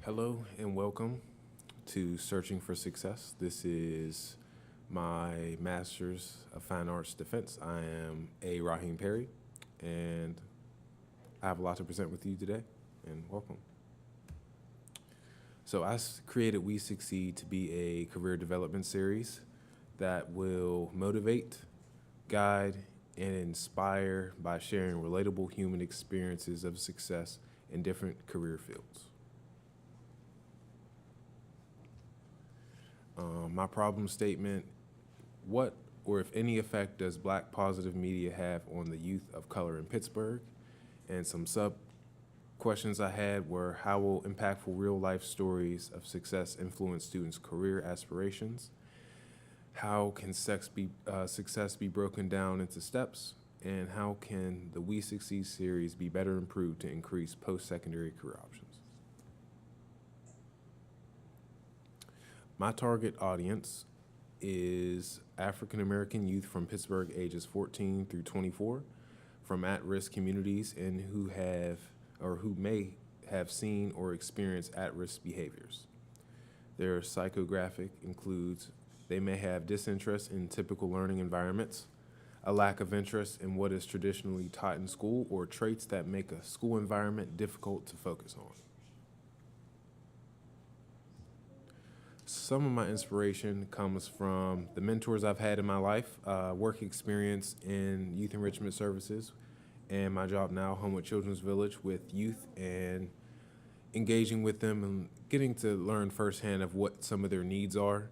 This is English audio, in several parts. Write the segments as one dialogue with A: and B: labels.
A: Hello and welcome to Searching for Success. This is my Master's of Fine Arts Defense. I am a Raheem Perry, and I have a lot to present with you today, and welcome. So I created We Succeed to be a career development series that will motivate, guide, and inspire by sharing relatable human experiences of success in different career fields. My problem statement: what or if any effect does Black positive media have on the youth of color in Pittsburgh? And some sub questions I had were: how will impactful real life stories of success influence students' career aspirations? How can success be broken down into steps? And how can the We Succeed series be better improved to increase post-secondary career options? My target audience is African American youth from Pittsburgh ages 14 through 24 from at-risk communities and who may have seen or experienced at-risk behaviors. Their psychographic includes they may have disinterest in typical learning environments, a lack of interest in what is traditionally taught in school, or traits that make a school environment difficult to focus on. Some of my inspiration comes from the mentors I've had in my life, work experience in youth enrichment services, and my job now, home at Children's Village, with youth and engaging with them and getting to learn firsthand of what some of their needs are.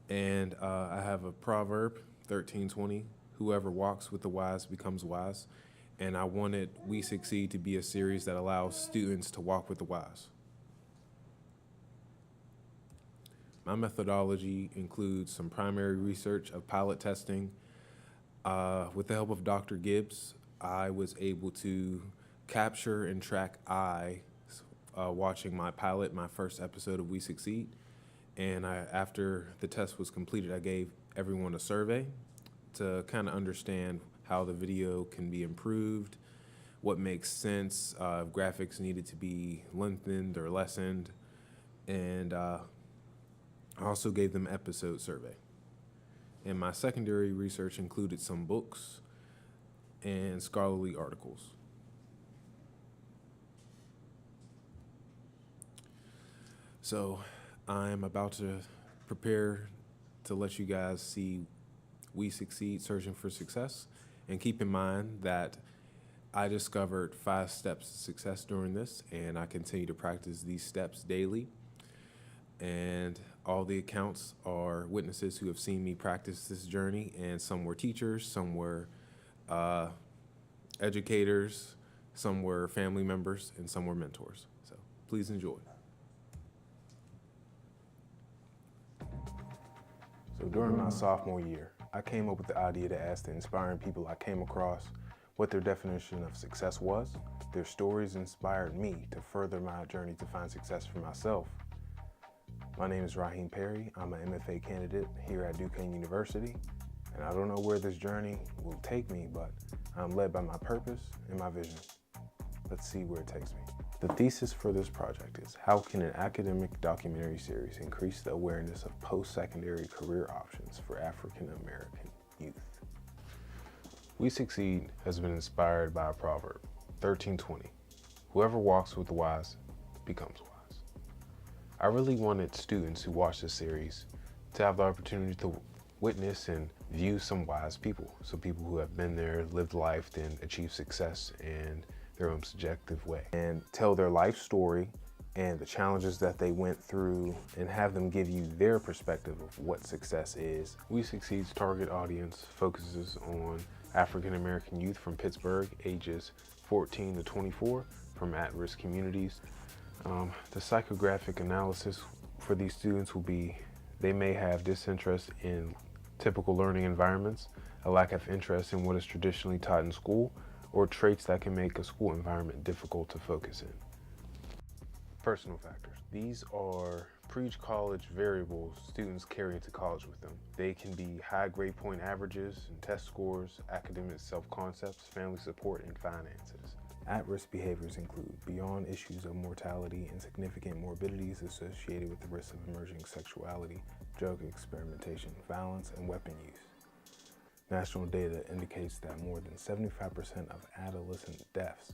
A: And I have a proverb, 13:20, whoever walks with the wise becomes wise. And I wanted We Succeed to be a series that allows students to walk with the wise. My methodology includes some primary research of pilot testing. With the help of Dr. Gibbs, I was able to capture and track watching my pilot, my first episode of We Succeed. And after the test was completed, I gave everyone a survey to kind of understand how the video can be improved, what makes sense, if graphics needed to be lengthened or lessened, and I also gave them an episode survey. And my secondary research included some books and scholarly articles. So I'm about to prepare to let you guys see We Succeed, Searching for Success. And keep in mind that I discovered 5 steps to success during this, and I continue to practice these steps daily. And all the accounts are witnesses who have seen me practice this journey, and some were teachers, some were educators, some were family members, and some were mentors. So please enjoy. So during my sophomore year, I came up with the idea to ask the inspiring people I came across what their definition of success was. Their stories inspired me to further my journey to find success for myself. My name is Raheem Perry. I'm an MFA candidate here at Duquesne University, and I don't know where this journey will take me, but I'm led by my purpose and my vision. Let's see where it takes me. The thesis for this project is: how can an academic documentary series increase the awareness of post-secondary career options for African American youth? We Succeed has been inspired by a proverb, 13:20, whoever walks with the wise becomes wise. I really wanted students who watch this series to have the opportunity to witness and view some wise people. So people who have been there, lived life, then achieved success in their own subjective way. And tell their life story and the challenges that they went through and have them give you their perspective of what success is. We Succeed's target audience focuses on African American youth from Pittsburgh, ages 14 to 24, from at-risk communities. The psychographic analysis for these students will be: they may have disinterest in typical learning environments, a lack of interest in what is traditionally taught in school, or traits that can make a school environment difficult to focus in. Personal factors. These are pre-college variables students carry into college with them. They can be high grade point averages and test scores, academic self-concepts, family support, and finances. At-risk behaviors include beyond issues of mortality and significant morbidities associated with the risk of emerging sexuality, drug experimentation, violence, and weapon use. National data indicates that more than 75% of adolescent deaths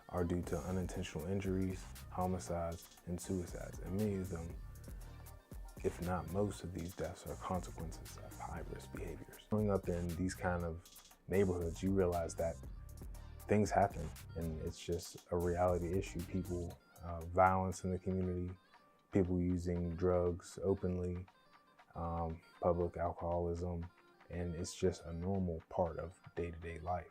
A: are due to unintentional injuries, homicides, and suicides, and many of them, if not most of these deaths, are consequences of high-risk behaviors. Growing up in these kind of neighborhoods, you realize that things happen, and it's just a reality issue. People, violence in the community, people using drugs openly, public alcoholism, and it's just a normal part of day-to-day life.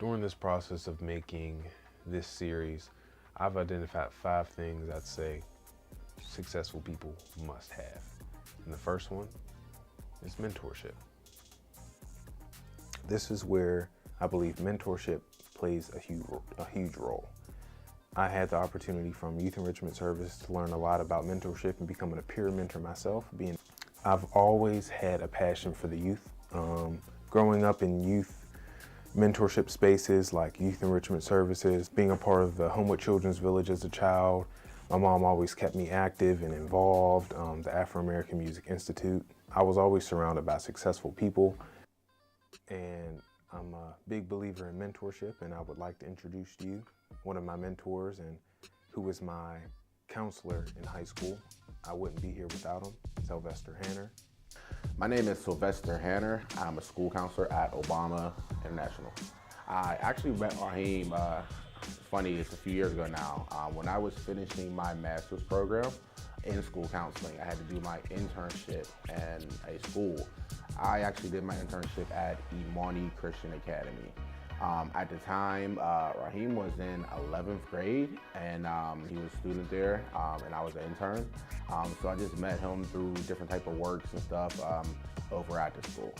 A: During this process of making this series, I've identified 5 things I'd say successful people must have. And the first one is mentorship. This is where I believe mentorship plays a huge role. I had the opportunity from Youth Enrichment Service to learn a lot about mentorship and becoming a peer mentor myself. I've always had a passion for the youth. Growing up in youth mentorship spaces like Youth Enrichment Services, being a part of the Homewood Children's Village as a child, my mom always kept me active and involved, the Afro-American Music Institute. I was always surrounded by successful people, and I'm a big believer in mentorship, and I would like to introduce to you one of my mentors and who was my counselor in high school. I wouldn't be here without him, Sylvester Hanner.
B: My name is Sylvester Hanner. I'm a school counselor at Obama International. I actually met Raheem, funny, it's a few years ago now. When I was finishing my master's program in school counseling, I had to do my internship in a school. I actually did my internship at Imani Christian Academy. At the time, Raheem was in 11th grade, and he was a student there, and I was an intern. So I just met him through different type of works and stuff over at the school.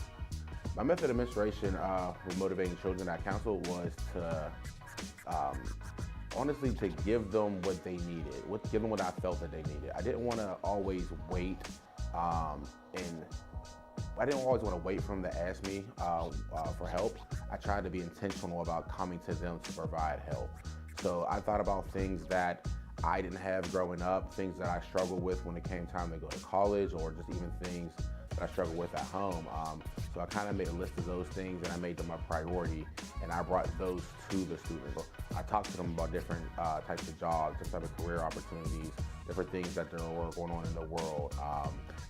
B: My method of mentoration with motivating children at council was to honestly to give them what they needed, give them what I felt that they needed. I didn't want to always wait I didn't always want to wait for them to ask me for help. I tried to be intentional about coming to them to provide help. So I thought about things that I didn't have growing up, things that I struggled with when it came time to go to college, or just even things that I struggled with at home. So I kind of made a list of those things, and I made them a priority, and I brought those to the students. So I talked to them about different types of jobs, different type of career opportunities, different things that there were going on in the world.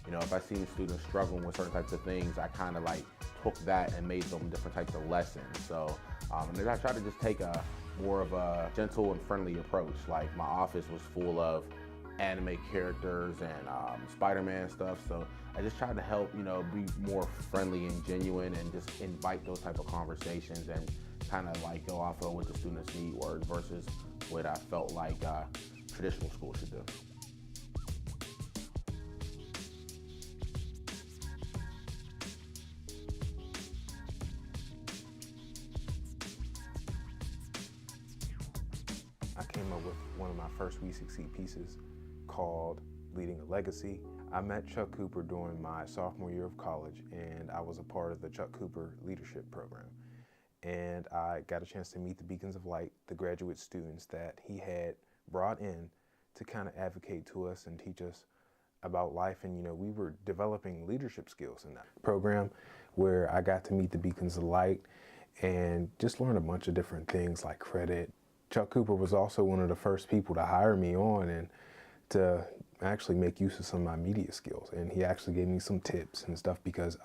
B: You know, if I seen students struggling with certain types of things, I kind of like took that and made them different types of lessons. So, and then I tried to just take a more of a gentle and friendly approach. Like my office was full of anime characters and Spider-Man stuff. So I just tried to help, you know, be more friendly and genuine and just invite those type of conversations and kind of like go off of what the students need versus what I felt like traditional school should do.
A: I came up with one of my first We Succeed pieces called Leading a Legacy. I met Chuck Cooper during my sophomore year of college, and I was a part of the Chuck Cooper Leadership Program. And I got a chance to meet the Beacons of Light, the graduate students that he had brought in to kind of advocate to us and teach us about life. And, you know, we were developing leadership skills in that program where I got to meet the Beacons of Light and just learn a bunch of different things like credit. Chuck Cooper was also one of the first people to hire me on and to actually make use of some of my media skills. And he actually gave me some tips and stuff because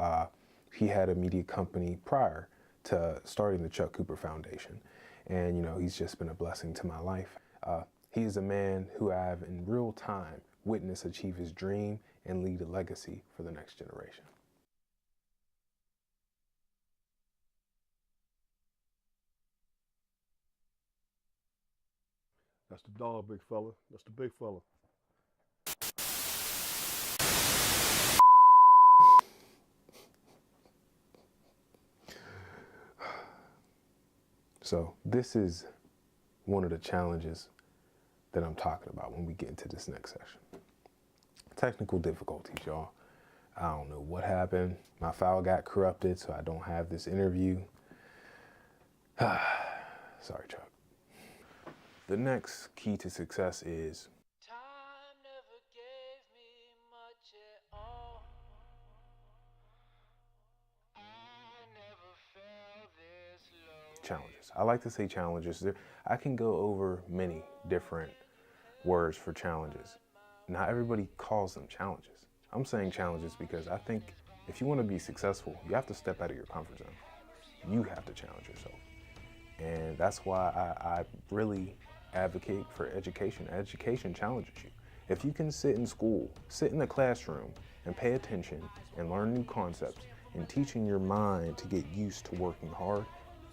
A: he had a media company prior to starting the Chuck Cooper Foundation. And, you know, he's just been a blessing to my life. He's a man who I've in real time witnessed achieve his dream and lead a legacy for the next generation.
C: That's the dog, big fella. That's the big fella.
A: So this is one of the challenges that I'm talking about when we get into this next session. Technical difficulties, y'all. I don't know what happened. My file got corrupted, so I don't have this interview. Sorry, Chuck. The next key to success is
D: Time never gave me much at all. I never felt this low.
A: challenges. I like to say challenges. I can go over many different words for challenges. Not everybody calls them challenges. I'm saying challenges because I think if you want to be successful, you have to step out of your comfort zone. You have to challenge yourself. And that's why I really advocate for education. Education challenges you. If you can sit in school, sit in the classroom, and pay attention and learn new concepts and teaching your mind to get used to working hard,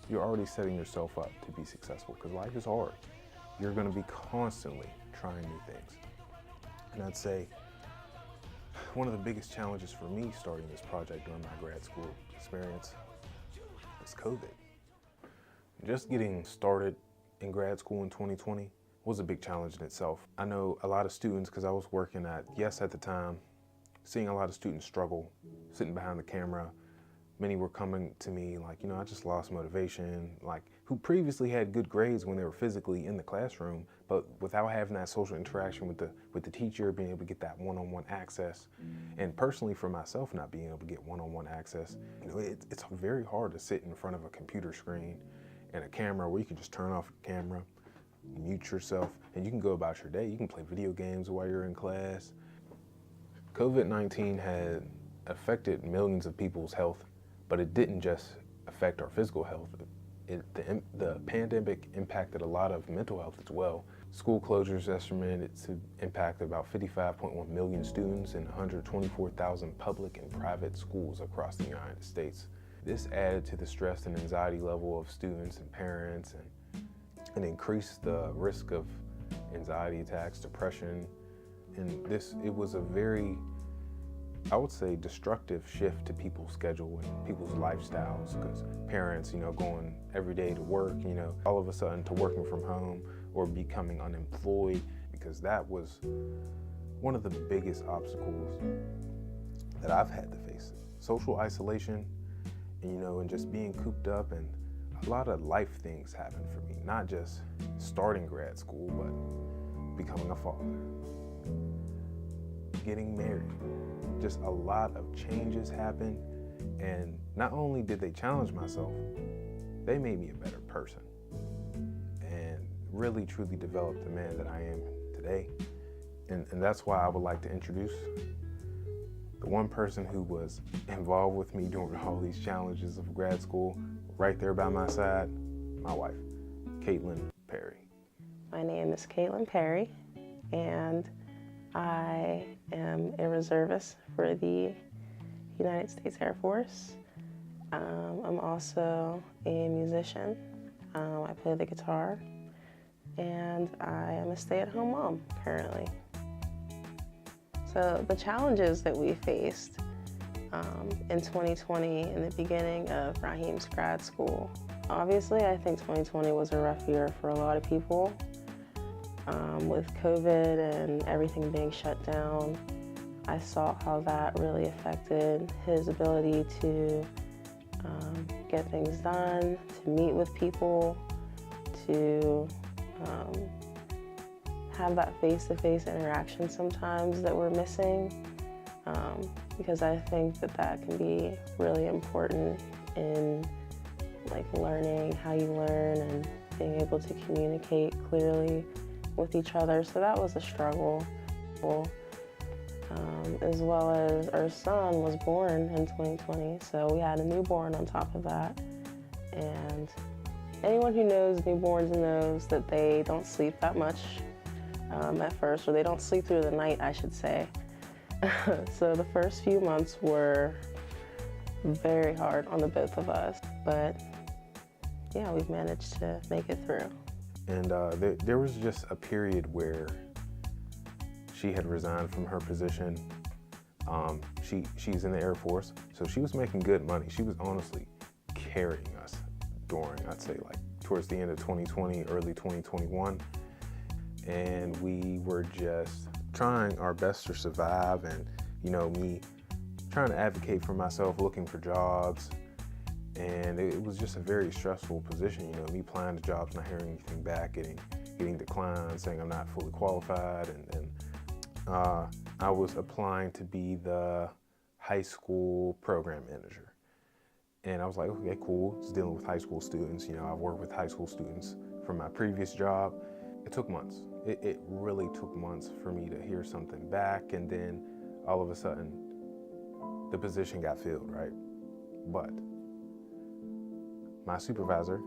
A: you're already setting yourself up to be successful because life is hard. You're going to be constantly trying new things. And I'd say one of the biggest challenges for me starting this project during my grad school experience is COVID. Just getting started in grad school in 2020 was a big challenge in itself. I know a lot of students, because I was working at Yes at the time, seeing a lot of students struggle, sitting behind the camera. Many were coming to me like, I just lost motivation, like who previously had good grades when they were physically in the classroom, but without having that social interaction with the teacher, being able to get that one-on-one access. And personally for myself, not being able to get one-on-one access, it's very hard to sit in front of a computer screen and a camera where you can just turn off your camera, mute yourself, and you can go about your day. You can play video games while you're in class. COVID-19 had affected millions of people's health, but it didn't just affect our physical health. The pandemic impacted a lot of mental health as well. School closures estimated to impact about 55.1 million students in 124,000 public and private schools across the United States. This added to the stress and anxiety level of students and parents and increased the risk of anxiety attacks, depression. And it was a very, I would say, destructive shift to people's schedule and people's lifestyles, because parents, going every day to work, all of a sudden to working from home or becoming unemployed, because that was one of the biggest obstacles that I've had to face. Social isolation, and just being cooped up, and a lot of life things happened for me, not just starting grad school, but becoming a father, getting married. Just a lot of changes happened, and not only did they challenge myself, they made me a better person and really truly developed the man that I am today. And that's why I would like to introduce the one person who was involved with me during all these challenges of grad school, right there by my side, my wife, Caitlin Perry.
E: My name is Caitlin Perry, and I am a reservist for the United States Air Force. I'm also a musician. I play the guitar, and I am a stay-at-home mom currently. So the challenges that we faced in 2020, in the beginning of Raheem's grad school, obviously I think 2020 was a rough year for a lot of people. With COVID and everything being shut down, I saw how that really affected his ability to get things done, to meet with people, to have that face-to-face interaction sometimes that we're missing, because I think that can be really important in learning how you learn and being able to communicate clearly with each other. So that was a struggle. As well as our son was born in 2020, so we had a newborn on top of that. And anyone who knows newborns knows that they don't sleep that much at first, or they don't sleep through the night, I should say. So the first few months were very hard on the both of us, but yeah, we've managed to make it through.
A: And there was just a period where she had resigned from her position. She's in the Air Force, so she was making good money. She was honestly carrying us during, I'd say, towards the end of 2020, early 2021. And we were just trying our best to survive, and, me trying to advocate for myself, looking for jobs. And it was just a very stressful position, me applying to jobs, not hearing anything back, getting getting declined, saying I'm not fully qualified, and I was applying to be the high school program manager. And I was like, okay, cool, it's dealing with high school students. You know, I've worked with high school students from my previous job. It took months. It really took months for me to hear something back, and then all of a sudden, the position got filled, right? But my supervisor,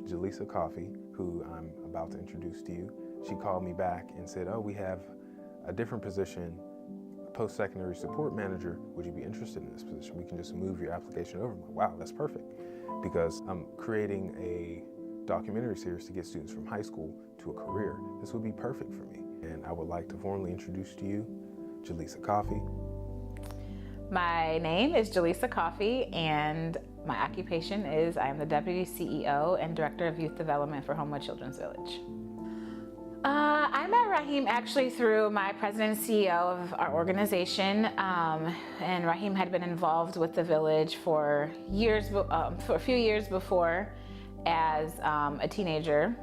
A: Jaleesa Coffey, who I'm about to introduce to you, she called me back and said, oh, we have a different position, post-secondary support manager. Would you be interested in this position? We can just move your application over. I'm like, wow, that's perfect. Because I'm creating a documentary series to get students from high school to a career. This would be perfect for me. And I would like to formally introduce to you Jaleesa Coffey.
F: My name is Jaleesa Coffey, and my occupation is I am the Deputy CEO and Director of Youth Development for Homewood Children's Village. I met Raheem actually through my president and CEO of our organization, and Raheem had been involved with the village for a few years before as a teenager.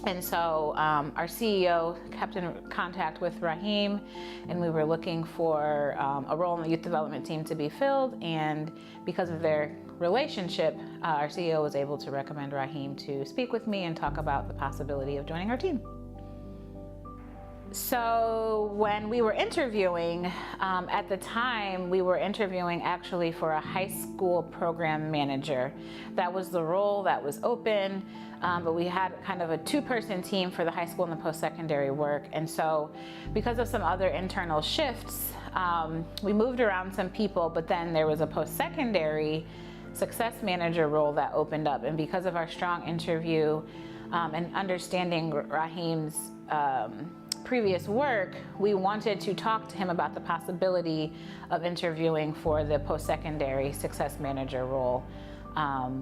F: And so our CEO kept in contact with Raheem, and we were looking for a role in the youth development team to be filled. And because of their relationship, our CEO was able to recommend Raheem to speak with me and talk about the possibility of joining our team. So when we were interviewing, at the time we were interviewing actually for a high school program manager. That was the role that was open, but we had kind of a two-person team for the high school and the post-secondary work. And so because of some other internal shifts, we moved around some people, but then there was a post-secondary success manager role that opened up. And because of our strong interview and understanding Raheem's previous work, we wanted to talk to him about the possibility of interviewing for the post-secondary success manager role,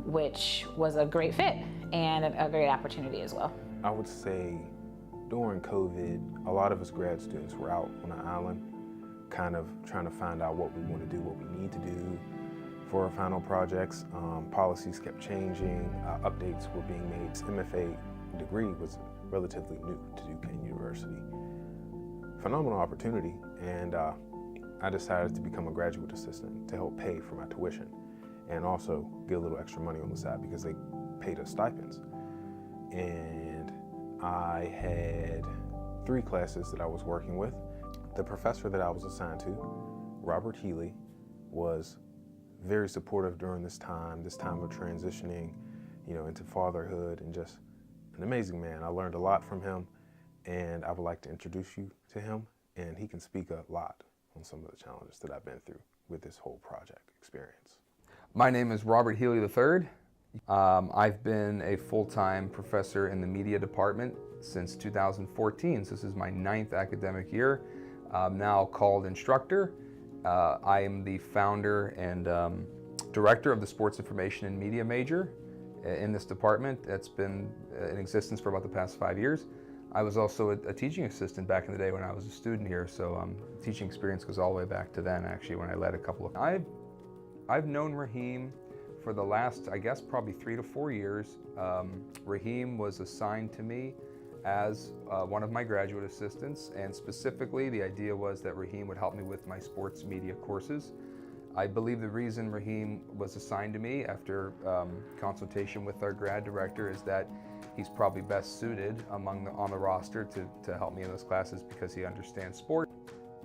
F: which was a great fit and a great opportunity as well.
A: I would say during COVID, a lot of us grad students were out on an island, kind of trying to find out what we want to do, what we need to do for our final projects. Policies kept changing, updates were being made. This MFA degree was relatively new to Duquesne University. Phenomenal opportunity, and I decided to become a graduate assistant to help pay for my tuition and also get a little extra money on the side because they paid us stipends. And I had 3 classes that I was working with. The professor that I was assigned to, Robert Healy, was very supportive during this time of transitioning, you know, into fatherhood, and just an amazing man. I learned a lot from him, and I would like to introduce you to him, and he can speak a lot on some of the challenges that I've been through with this whole project experience.
G: My name is Robert Healy III. I've been a full-time professor in the media department since 2014, so this is my 9th academic year. I'm now called instructor. I am the founder and director of the Sports Information and Media major in this department. That's been in existence for about the past 5 years. I was also a teaching assistant back in the day when I was a student here, so teaching experience goes all the way back to then, actually, when I led a couple of... I've known Raheem for the last, I guess, probably 3 to 4 years. Raheem was assigned to me as one of my graduate assistants, and specifically the idea was that Raheem would help me with my sports media courses. I believe the reason Raheem was assigned to me after consultation with our grad director is that he's probably best suited on the roster to help me in those classes because he understands sport.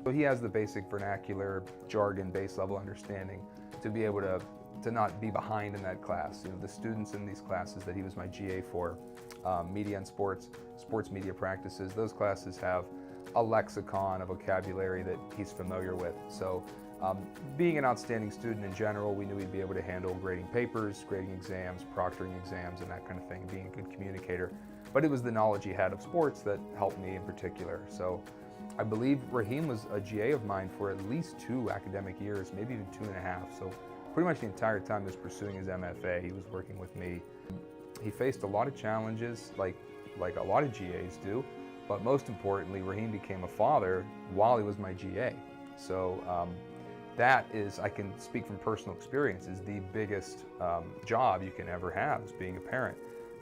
G: So he has the basic vernacular, jargon, base level understanding to be able to not be behind in that class. You know, the students in these classes that he was my GA for, media and sports media practices, those classes have a lexicon, a vocabulary that he's familiar with. So being an outstanding student in general, we knew he'd be able to handle grading papers, grading exams, proctoring exams, and that kind of thing, being a good communicator. But it was the knowledge he had of sports that helped me in particular. So I believe Raheem was a GA of mine for at least 2 academic years, maybe even 2.5. So pretty much the entire time he was pursuing his MFA, he was working with me. He faced a lot of challenges, like a lot of GAs do, but most importantly, Raheem became a father while he was my GA. So that is, I can speak from personal experience, is the biggest job you can ever have, is being a parent.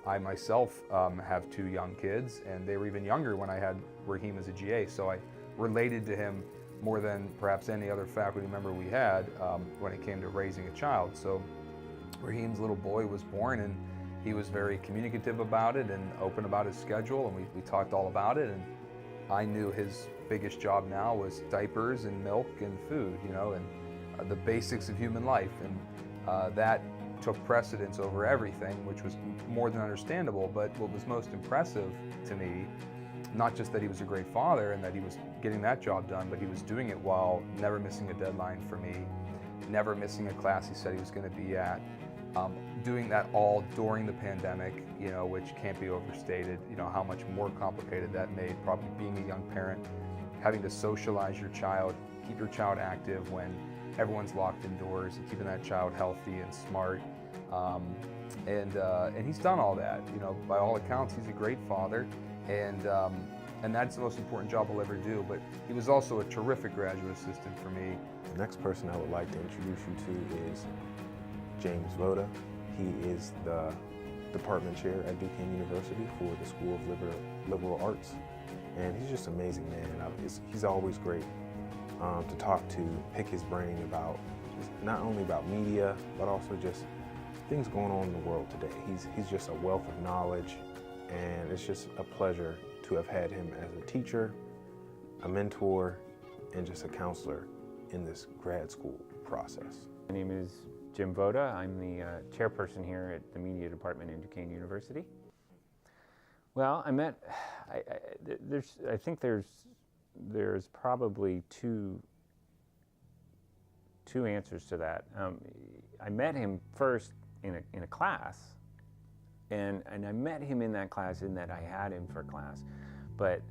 G: I myself have 2 young kids, and they were even younger when I had Raheem as a GA, so I related to him more than perhaps any other faculty member we had when it came to raising a child. So Raheem's little boy was born, and he was very communicative about it and open about his schedule, and we talked all about it. And I knew his biggest job now was diapers and milk and food, you know, and the basics of human life. And that took precedence over everything, which was more than understandable. But what was most impressive to me, not just that he was a great father and that he was getting that job done, but he was doing it while never missing a deadline for me, never missing a class he said he was going to be at, doing that all during the pandemic, you know, which can't be overstated, you know, how much more complicated that made, probably being a young parent, having to socialize your child, keep your child active when everyone's locked indoors, and keeping that child healthy and smart. And he's done all that, you know, by all accounts, he's a great father, and that's the most important job he'll ever do. But he was also a terrific graduate assistant for me.
A: The next person I would like to introduce you to is James Voda. He is the department chair at Duquesne University for the School of Liberal Arts, and he's just an amazing man. He's always great to talk to, pick his brain about just not only about media, but also just things going on in the world today. He's just a wealth of knowledge, and it's just a pleasure to have had him as a teacher, a mentor, and just a counselor in this grad school process.
H: My name is Jim Voda. I'm the chairperson here at the media department in Duquesne University. Well, I think there's probably two answers to that. I met him first in a class, and I met him in that class in that I had him for class, but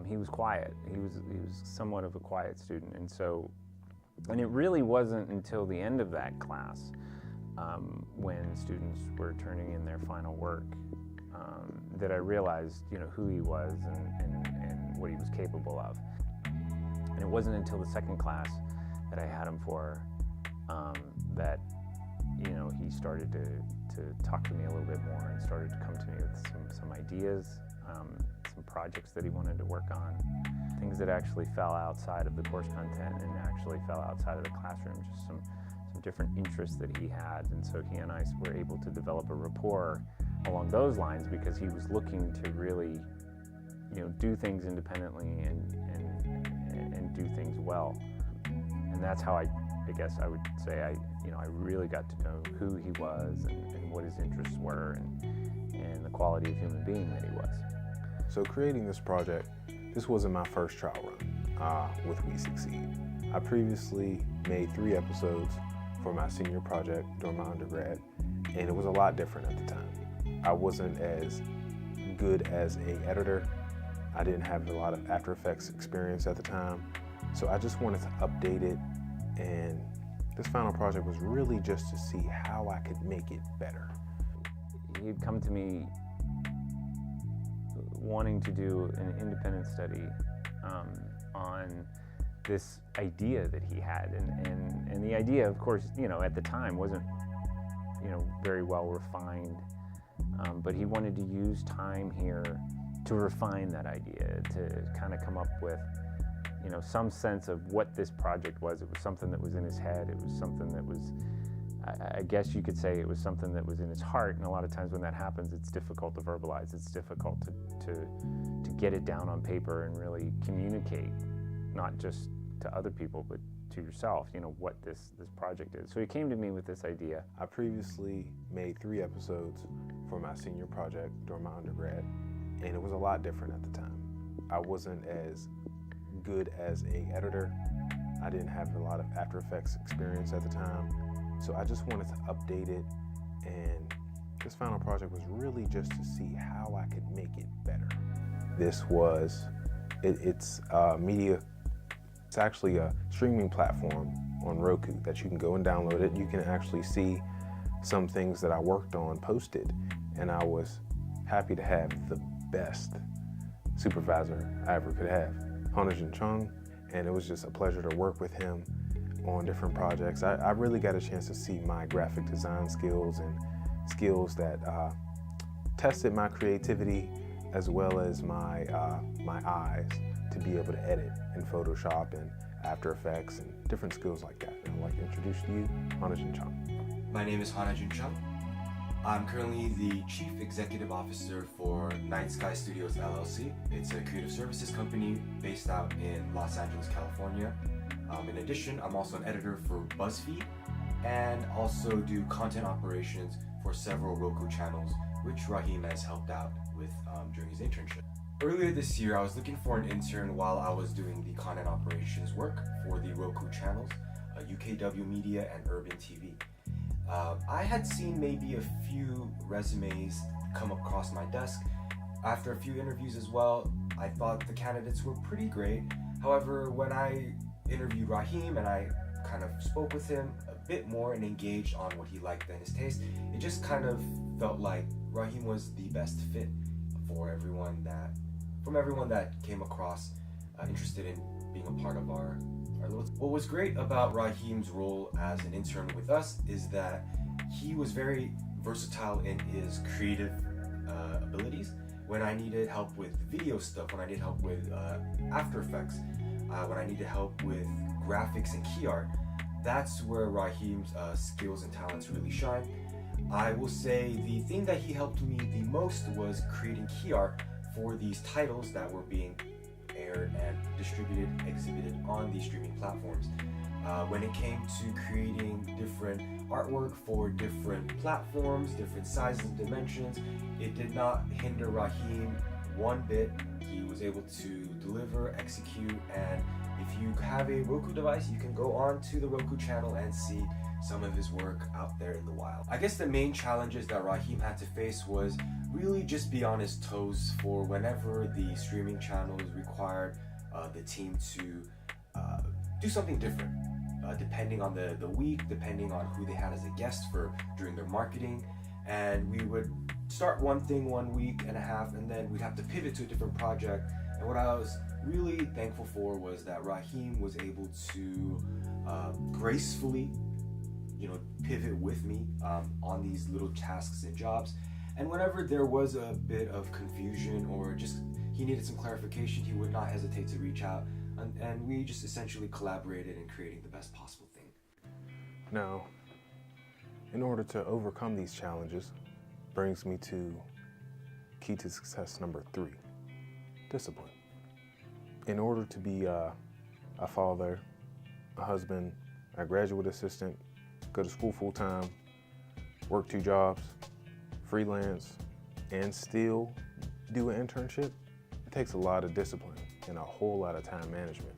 H: he was quiet. He was somewhat of a quiet student, and it really wasn't until the end of that class, when students were turning in their final work, that I realized, you know, who he was and what he was capable of. And it wasn't until the second class that I had him for that, you know, he started to talk to me a little bit more and started to come to me with some ideas, some projects that he wanted to work on, things that actually fell outside of the course content and actually fell outside of the classroom, just some different interests that he had. And so he and I were able to develop a rapport along those lines, because he was looking to really, you know, do things independently and do things well. And that's how I guess I would say I really got to know who he was and what his interests were and the quality of human being that he was.
A: So creating this project, this wasn't my first trial run with We Succeed. I previously made 3 episodes for my senior project during my undergrad, and it was a lot different at the time. I wasn't as good as an editor. I didn't have a lot of After Effects experience at the time, so I just wanted to update it, and this final project was really just to see how I could make it better.
H: He'd come to me wanting to do an independent study on this idea that he had, and the idea, of course, you know, at the time wasn't, you know, very well refined, but he wanted to use time here to refine that idea, to kind of come up with, you know, some sense of what this project was. It was something that was in his head. It was something that was, I guess you could say it was something that was in his heart, and a lot of times when that happens, it's difficult to verbalize. It's difficult to get it down on paper and really communicate, not just to other people, but to yourself, you know, what this project is. So he came to me with this idea.
A: I previously made 3 episodes for my senior project during my undergrad, and it was a lot different at the time. I wasn't as good as an editor. I didn't have a lot of After Effects experience at the time, so I just wanted to update it, and this final project was really just to see how I could make it better. This was, it's media. It's actually a streaming platform on Roku that you can go and download it. You can actually see some things that I worked on posted, and I was happy to have the best supervisor I ever could have, Hanajin Chung, and it was just a pleasure to work with him on different projects. I really got a chance to see my graphic design skills and skills that tested my creativity as well as my eyes to be able to edit in Photoshop and After Effects and different skills like that. And I'd like to introduce to you Hanajun Chang.
I: My name is Hanajun Chang. I'm currently the Chief Executive Officer for Night Sky Studios LLC. It's a creative services company based out in Los Angeles, California. In addition, I'm also an editor for BuzzFeed and also do content operations for several Roku channels, which Raheem has helped out with during his internship. Earlier this year, I was looking for an intern while I was doing the content operations work for the Roku channels, UKW Media and Urban TV. I had seen maybe a few resumes come across my desk. After a few interviews as well, I thought the candidates were pretty great. However, when I interviewed Raheem and I kind of spoke with him a bit more and engaged on what he liked and his taste, it just kind of felt like Raheem was the best fit for everyone that came across interested in being a part of our little. What was great about Raheem's role as an intern with us is that he was very versatile in his creative abilities. When I needed help with video stuff, when I needed help with After Effects, when I needed help with graphics and key art, that's where Raheem's skills and talents really shine. I will say the thing that he helped me the most was creating key art for these titles that were being aired and distributed, exhibited on these streaming platforms. When it came to creating different artwork for different platforms, different sizes and dimensions, it did not hinder Raheem one bit. He was able to deliver, execute, and if you have a Roku device, you can go on to the Roku channel and see some of his work out there in the wild. I guess the main challenges that Raheem had to face was really just be on his toes for whenever the streaming channels required the team to do something different, depending on the week, depending on who they had as a guest for during their marketing. And we would start one thing 1 week and a half, and then we'd have to pivot to a different project. And what I was really thankful for was that Raheem was able to gracefully, pivot with me on these little tasks and jobs. And whenever there was a bit of confusion or just he needed some clarification, he would not hesitate to reach out. And we just essentially collaborated in creating the best possible thing.
A: Now, in order to overcome these challenges, brings me to key to success number 3, discipline. In order to be a father, a husband, a graduate assistant, go to school full-time, work 2 jobs, freelance, and still do an internship, it takes a lot of discipline and a whole lot of time management.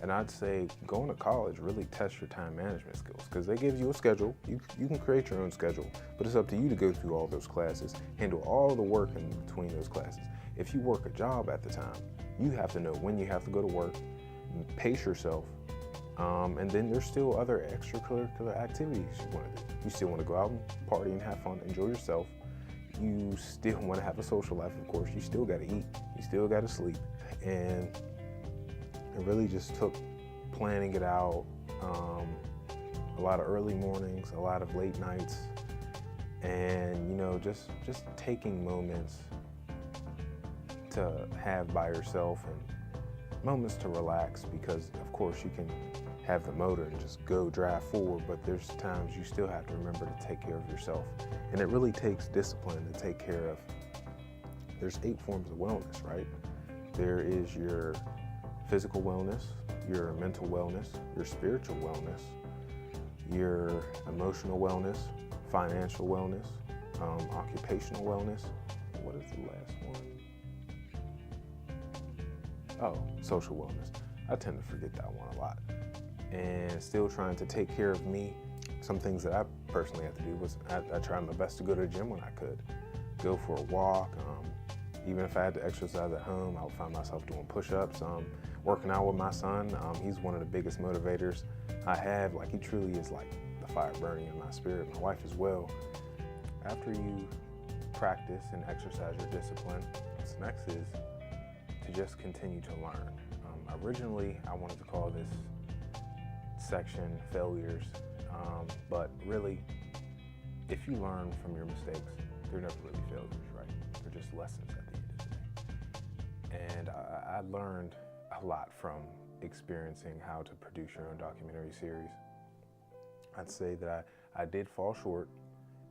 A: And I'd say going to college really tests your time management skills because they give you a schedule. You can create your own schedule, but it's up to you to go through all those classes, handle all the work in between those classes. If you work a job at the time, you have to know when you have to go to work, pace yourself, and then there's still other extracurricular activities you want to do. You still want to go out and party and have fun, enjoy yourself. You still want to have a social life, of course. You still got to eat. You still got to sleep. And it really just took planning it out, a lot of early mornings, a lot of late nights, and just taking moments to have by yourself and moments to relax, because of course you can have the motor and just go drive forward, but there's times you still have to remember to take care of yourself. And it really takes discipline to take care of. There's 8 forms of wellness, right? There is your physical wellness, your mental wellness, your spiritual wellness, your emotional wellness, financial wellness, occupational wellness. What is the last one? Oh, social wellness. I tend to forget that one a lot. And still trying to take care of me. Some things that I personally had to do was I tried my best to go to the gym when I could, go for a walk. Even if I had to exercise at home, I would find myself doing push-ups, working out with my son. He's one of the biggest motivators I have. Like, he truly is like the fire burning in my spirit, my wife as well. After you practice and exercise your discipline, what's next is to just continue to learn. Originally, I wanted to call this section failures, but really, if you learn from your mistakes, they're never really failures, right? They're just lessons at the end of the day. And I learned a lot from experiencing how to produce your own documentary series. I'd say that I did fall short.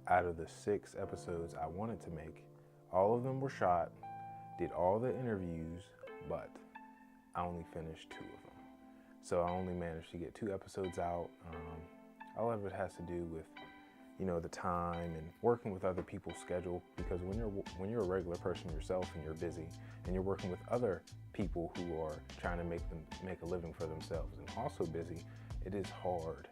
A: Out of the 6 episodes I wanted to make, all of them were shot, did all the interviews, but I only finished 2 of them. So I only managed to get 2 episodes out. All of it has to do with, you know, the time and working with other people's schedule, because when you're a regular person yourself and you're busy and you're working with other people who are trying to make a living for themselves and also busy, it is hard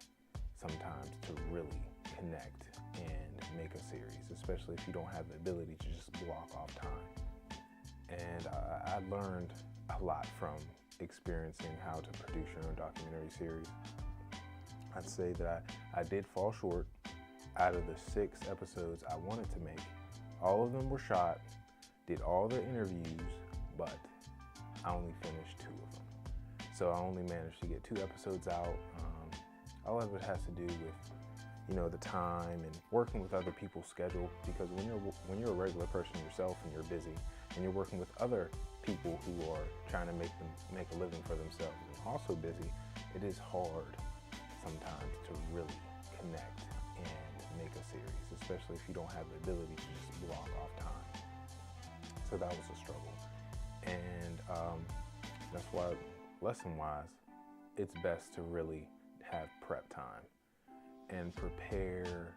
A: sometimes to really connect and make a series, especially if you don't have the ability to just block off time. And I learned a lot from experiencing how to produce your own documentary series. I'd say that I did fall short. Out of the 6 episodes I wanted to make, all of them were shot, did all the interviews, but I only finished 2 of them. So I only managed to get 2 episodes out. All of it has to do with, you know, the time and working with other people's schedule, because when you're a regular person yourself and you're busy and you're working with other people who are trying to make a living for themselves and also busy, it is hard sometimes to really connect and make a series, especially if you don't have the ability to just block off time. So that was a struggle. And that's why, lesson-wise, it's best to really have prep time and prepare,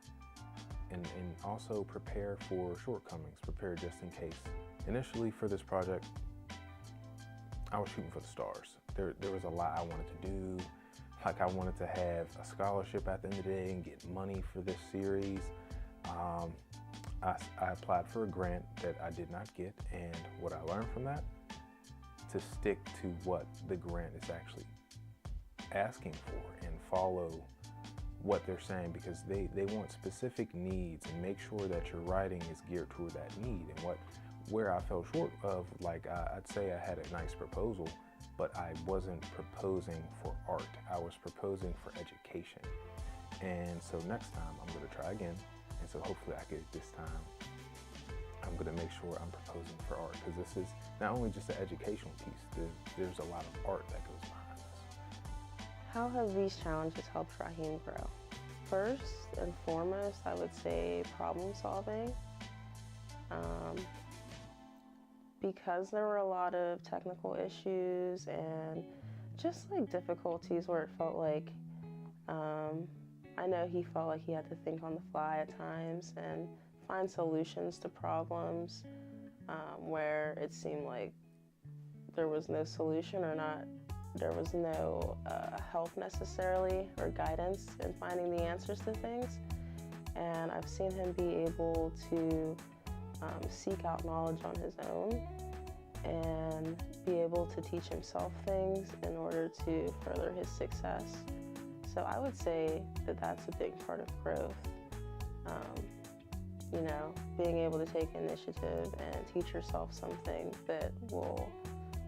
A: and also prepare for shortcomings, prepare just in case. Initially for this project, I was shooting for the stars. There was a lot I wanted to do. Like, I wanted to have a scholarship at the end of the day and get money for this series. I applied for a grant that I did not get, and what I learned from that, to stick to what the grant is actually asking for and follow what they're saying, because they want specific needs, and make sure that your writing is geared toward that need. And where I fell short of, like, I'd say I had a nice proposal, but I wasn't proposing for art. I was proposing for education. And so next time I'm gonna try again. And so hopefully I get it this time. I'm gonna make sure I'm proposing for art, because this is not only just an educational piece, there's a lot of art that goes behind this.
E: How have these challenges helped Raheem grow? First and foremost, I would say problem solving. Because there were a lot of technical issues and just like difficulties where it felt like, I know he felt like he had to think on the fly at times and find solutions to problems where it seemed like there was no solution, or there was no help necessarily, or guidance in finding the answers to things. And I've seen him be able to seek out knowledge on his own and be able to teach himself things in order to further his success. So I would say that that's a big part of growth. You know, being able to take initiative and teach yourself something that will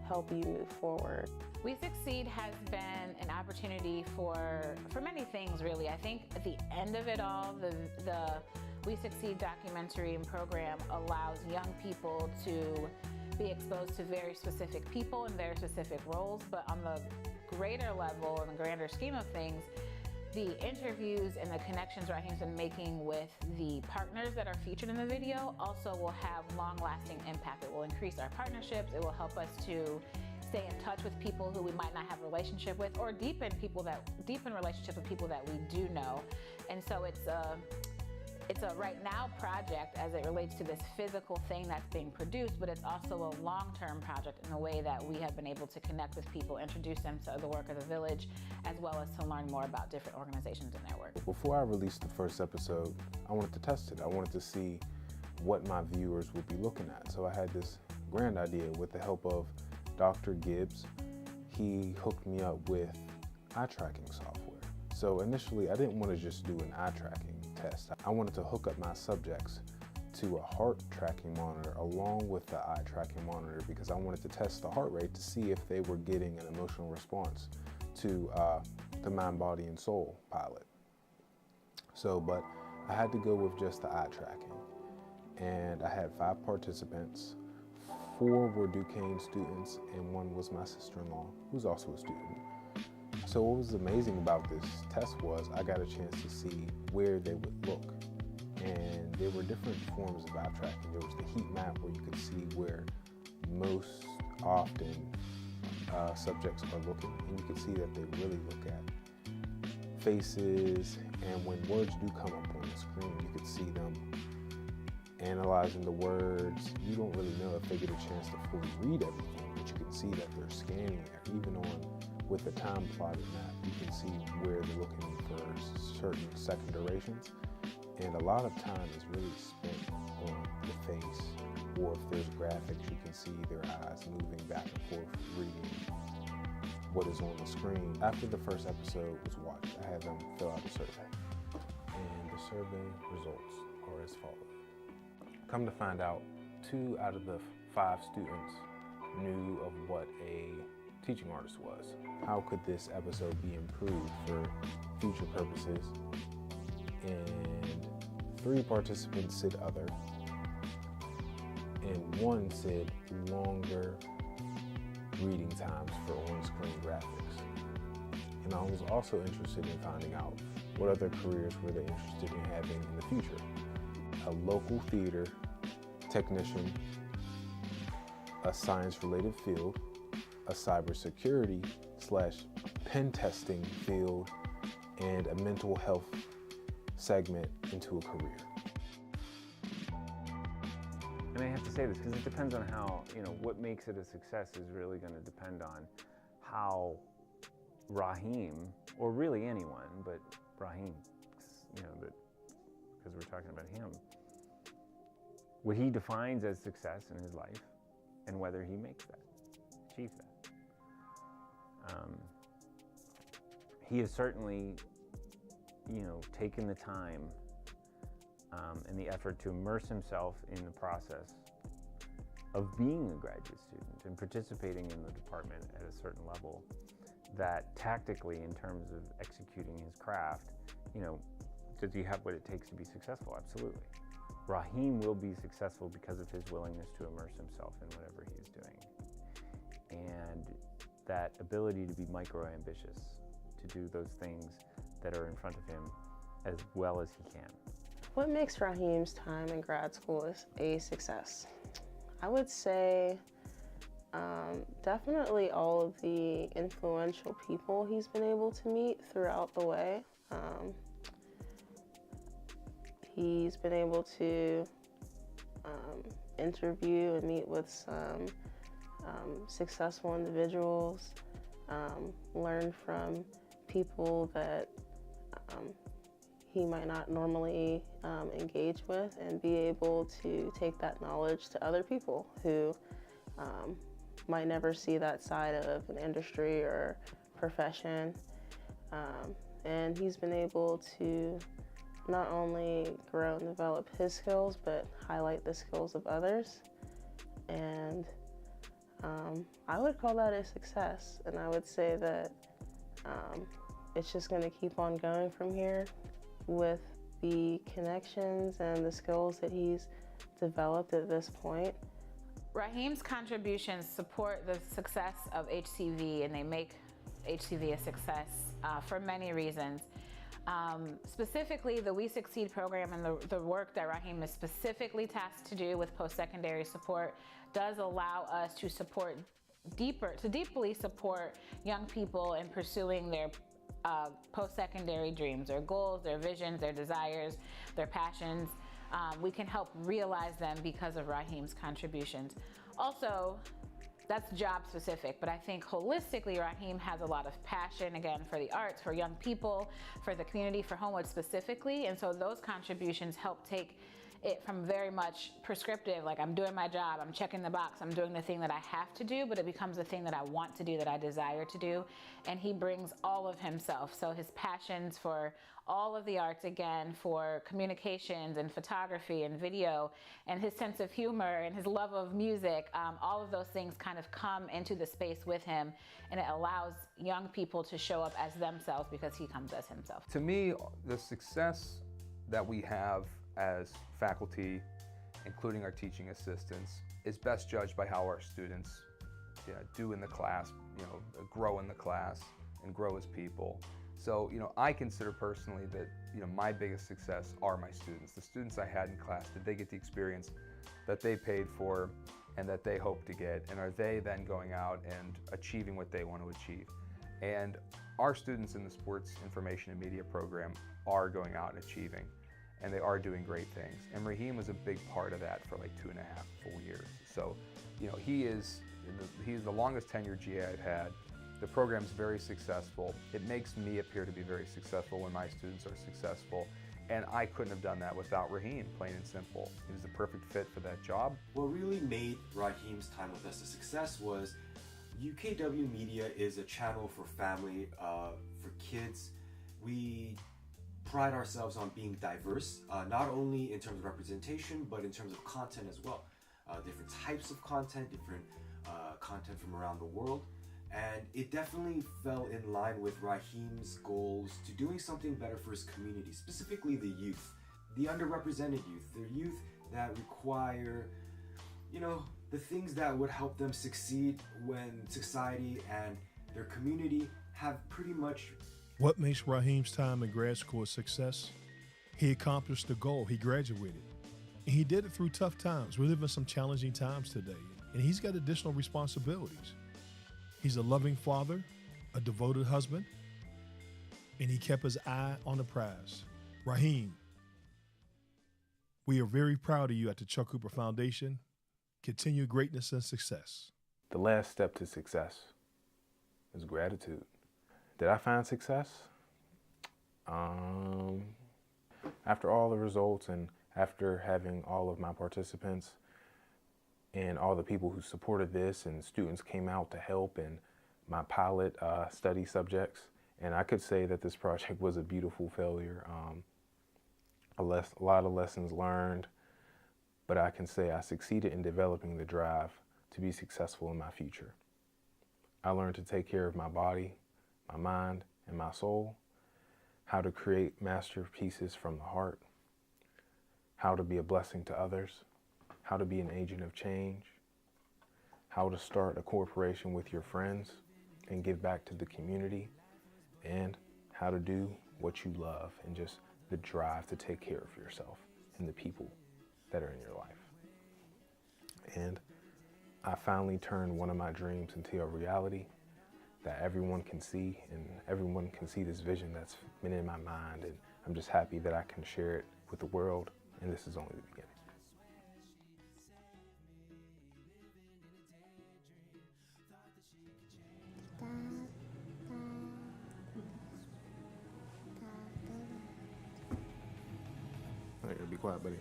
E: help you move forward.
F: We Succeed has been an opportunity for many things, really. I think at the end of it all, the We Succeed documentary and program allows young people to be exposed to very specific people and very specific roles, but on the greater level and the grander scheme of things, the interviews and the connections Raheem's been making with the partners that are featured in the video also will have long-lasting impact. It will increase our partnerships. It will help us to stay in touch with people who we might not have a relationship with, or deepen relationships with people that we do know. And so it's a right now project as it relates to this physical thing that's being produced, but it's also a long-term project in the way that we have been able to connect with people, introduce them to the work of the village, as well as to learn more about different organizations and their work.
A: Before I released the first episode, I wanted to test it. I wanted to see what my viewers would be looking at. So I had this grand idea with the help of Dr. Gibbs. He hooked me up with eye tracking software. So initially, I didn't want to just do an eye tracking test. I wanted to hook up my subjects to a heart tracking monitor along with the eye tracking monitor, because I wanted to test the heart rate to see if they were getting an emotional response to the Mind, Body, and Soul pilot. So, but I had to go with just the eye tracking. And I had 5 participants. 4 were Duquesne students, and 1 was my sister-in-law, who's also a student. So what was amazing about this test was I got a chance to see where they would look. And there were different forms of eye tracking. There was the heat map where you could see where most often subjects are looking, and you could see that they really look at faces, and when words do come up on the screen, you could see them analyzing the words. You don't really know if they get a chance to fully read everything, but you can see that they're scanning there. Even with the time plotted map, you can see where they're looking for certain second durations. And a lot of time is really spent on the face, or if there's graphics, you can see their eyes moving back and forth, reading what is on the screen. After the first episode was watched, I had them fill out a survey. And the survey results are as follows. Come to find out, 2 out of the 5 students knew of what a teaching artist was. How could this episode be improved for future purposes? And 3 participants said other, and 1 said longer reading times for on-screen graphics. And I was also interested in finding out what other careers were they interested in having in the future. A local theater technician, a science-related field, a cybersecurity/pen testing field, and a mental health segment into a career.
H: And I have to say this because it depends on how, what makes it a success is really going to depend on how Raheem, or really anyone, but Raheem, because we're talking about him, what he defines as success in his life, and whether he makes that, achieves that. He has certainly, taken the time and the effort to immerse himself in the process of being a graduate student and participating in the department at a certain level, that tactically, in terms of executing his craft, does he have what it takes to be successful? Absolutely. Raheem will be successful because of his willingness to immerse himself in whatever he is doing. And that ability to be micro-ambitious, to do those things that are in front of him as well as he can.
E: What makes Raheem's time in grad school a success? I would say definitely all of the influential people he's been able to meet throughout the way. He's been able to interview and meet with some successful individuals, learn from people that he might not normally engage with, and be able to take that knowledge to other people who might never see that side of an industry or profession. And he's been able to not only grow and develop his skills, but highlight the skills of others. And I would call that a success. And I would say that it's just gonna keep on going from here with the connections and the skills that he's developed at this point.
F: Raheem's contributions support the success of HCV, and they make HCV a success for many reasons. Specifically, the We Succeed program and the work that Raheem is specifically tasked to do with post-secondary support does allow us to deeply support young people in pursuing their post-secondary dreams, their goals, their visions, their desires, their passions. We can help realize them because of Raheem's contributions. Also, that's job specific, but I think holistically, Raheem has a lot of passion, again, for the arts, for young people, for the community, for Homewood specifically. And so those contributions help take it from very much prescriptive, like I'm doing my job, I'm checking the box, I'm doing the thing that I have to do, but it becomes the thing that I want to do, that I desire to do. And he brings all of himself. So his passions for all of the arts, again, for communications and photography and video, and his sense of humor and his love of music, all of those things kind of come into the space with him, and it allows young people to show up as themselves because he comes as himself.
G: To me, the success that we have as faculty including our teaching assistants, is best judged by how our students do in the class, grow in the class and grow as people. So, I consider personally that, my biggest success are my students. The students I had in class, did they get the experience that they paid for and that they hope to get? And are they then going out and achieving what they want to achieve? And our students in the Sports Information and Media program are going out and achieving, and they are doing great things. And Raheem was a big part of that for like 2.5 full years. So, he's the longest tenured GA I've had. The program's very successful. It makes me appear to be very successful when my students are successful. And I couldn't have done that without Raheem, plain and simple. He was the perfect fit for that job.
I: What really made Raheem's time with us a success was UKW Media is a channel for family, for kids. We pride ourselves on being diverse, not only in terms of representation, but in terms of content as well. Different types of content, different content from around the world. And it definitely fell in line with Raheem's goals to doing something better for his community, specifically the youth, the underrepresented youth, the youth that require, the things that would help them succeed when society and their community have pretty much.
J: What makes Raheem's time in grad school a success? He accomplished the goal. He graduated. And he did it through tough times. We live in some challenging times today, and he's got additional responsibilities. He's a loving father, a devoted husband, and he kept his eye on the prize. Raheem, we are very proud of you at the Chuck Cooper Foundation. Continue greatness and success.
A: The last step to success is gratitude. Did I find success? After all the results and after having all of my participants and all the people who supported this, and students came out to help, and my pilot study subjects, and I could say that this project was a beautiful failure. A lot of lessons learned, but I can say I succeeded in developing the drive to be successful in my future. I learned to take care of my body, my mind, and my soul, how to create masterpieces from the heart, how to be a blessing to others, how to be an agent of change, how to start a corporation with your friends and give back to the community, and how to do what you love and just the drive to take care of yourself and the people that are in your life. And I finally turned one of my dreams into a reality that everyone can see, and everyone can see this vision that's been in my mind, and I'm just happy that I can share it with the world, and this is only the beginning. All right, be quiet, buddy.